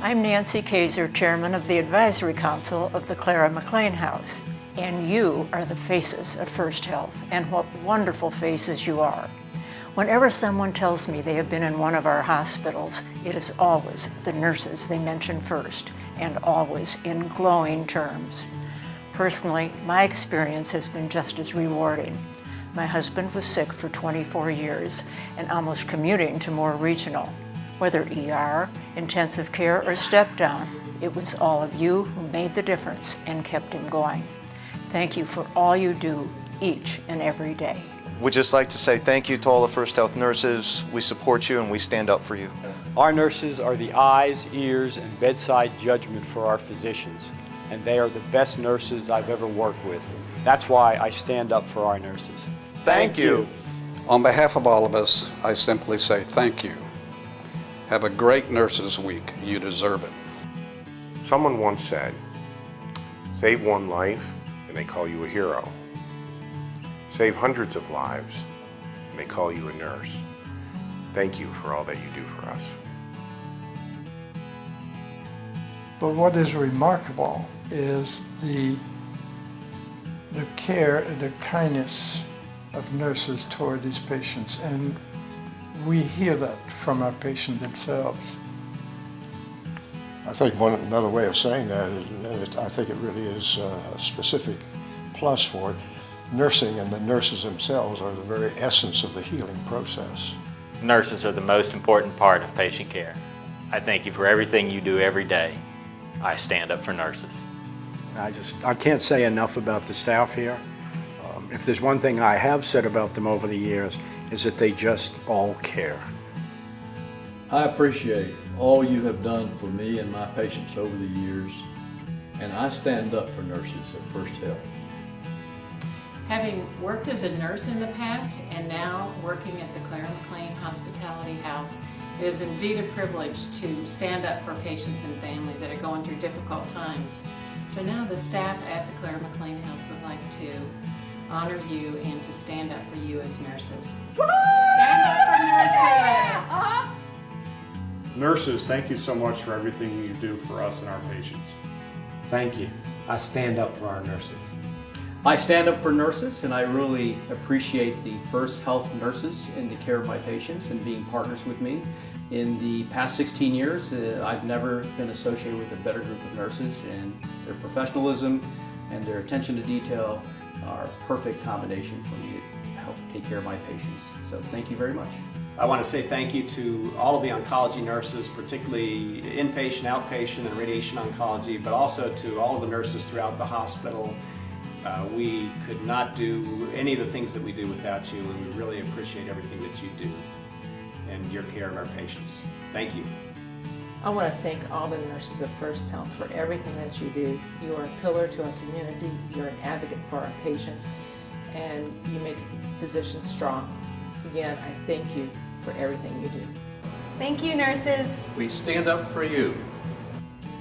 I'm Nancy Kaiser, Chairman of the Advisory Council of the Clara McLean House, and you are the faces of First Health, and what wonderful faces you are. Whenever someone tells me they have been in one of our hospitals, it is always the nurses they mention first, and always in glowing terms. Personally, my experience has been just as rewarding. My husband was sick for 24 years and almost commuting to more regional. Whether ER, intensive care, or step down, it was all of you who made the difference and kept him going. Thank you for all you do each and every day. We'd just like to say thank you to all the First Health nurses. We support you and we stand up for you. Our nurses are the eyes, ears, and bedside judgment for our physicians, and they are the best nurses I've ever worked with. That's why I stand up for our nurses. Thank you. On behalf of all of us, I simply say thank you. Have a great Nurses Week. You deserve it. Someone once said, save one life and they call you a hero. Save hundreds of lives and they call you a nurse. Thank you for all that you do for us. But what is remarkable is the care and the kindness of nurses toward these patients, and we hear that from our patients themselves. I think another way of saying that is, and I think it really is a specific plus for it, nursing and the nurses themselves are the very essence of the healing process. Nurses are the most important part of patient care. I thank you for everything you do every day. I stand up for nurses. I can't say enough about the staff here. If there's one thing I have said about them over the years, is that they just all care. I appreciate all you have done for me and my patients over the years, and I stand up for nurses at First Health. Having worked as a nurse in the past and now working at the Clara McLean Hospitality House, it is indeed a privilege to stand up for patients and families that are going through difficult times. So now the staff at the Clara McLean House would like to honor you and to stand up for you as nurses. Stand up for nurses! Nurses, thank you so much for everything you do for us and our patients. Thank you. I stand up for our nurses. I stand up for nurses, and I really appreciate the First Health nurses in the care of my patients and being partners with me. In the past 16 years, I've never been associated with a better group of nurses, and their professionalism and their attention to detail are a perfect combination for me to help take care of my patients. So thank you very much. I want to say thank you to all of the oncology nurses, particularly inpatient, outpatient, and radiation oncology, but also to all of the nurses throughout the hospital. We could not do any of the things that we do without you, and we really appreciate everything that you do and your care of our patients. Thank you. I want to thank all the nurses of First Health for everything that you do. You are a pillar to our community, you're an advocate for our patients, and you make physicians strong. Again, I thank you for everything you do. Thank you, nurses. We stand up for you.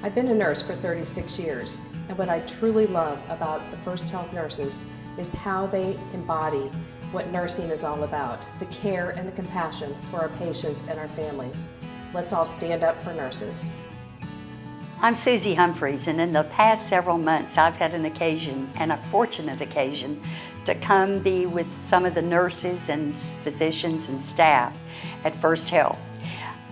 I've been a nurse for 36 years, and what I truly love about the First Health nurses is how they embody what nursing is all about, the care and the compassion for our patients and our families. Let's all stand up for nurses. I'm Susie Humphreys, and in the past several months I've had an occasion, and a fortunate occasion, to come be with some of the nurses and physicians and staff at First Health.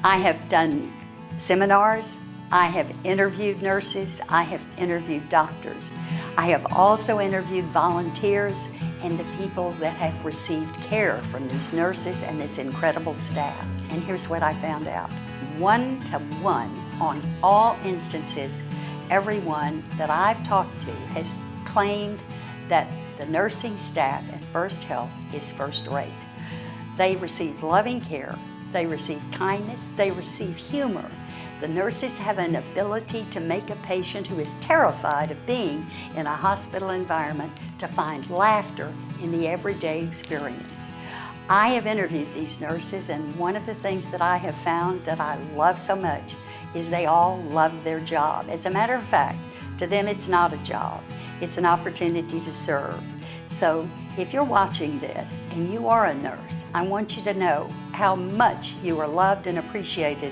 I have done seminars, I have interviewed nurses, I have interviewed doctors. I have also interviewed volunteers and the people that have received care from these nurses and this incredible staff. And here's what I found out. 1-to-1 on all instances, everyone that I've talked to has claimed that the nursing staff at First Health is first rate. They receive loving care, they receive kindness, they receive humor. The nurses have an ability to make a patient who is terrified of being in a hospital environment to find laughter in the everyday experience. I have interviewed these nurses, and one of the things that I have found that I love so much is they all love their job. As a matter of fact, to them it's not a job, it's an opportunity to serve. So if you're watching this and you are a nurse, I want you to know how much you are loved and appreciated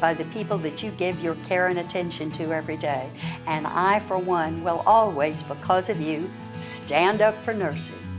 by the people that you give your care and attention to every day. And I, for one, will always, because of you, stand up for nurses.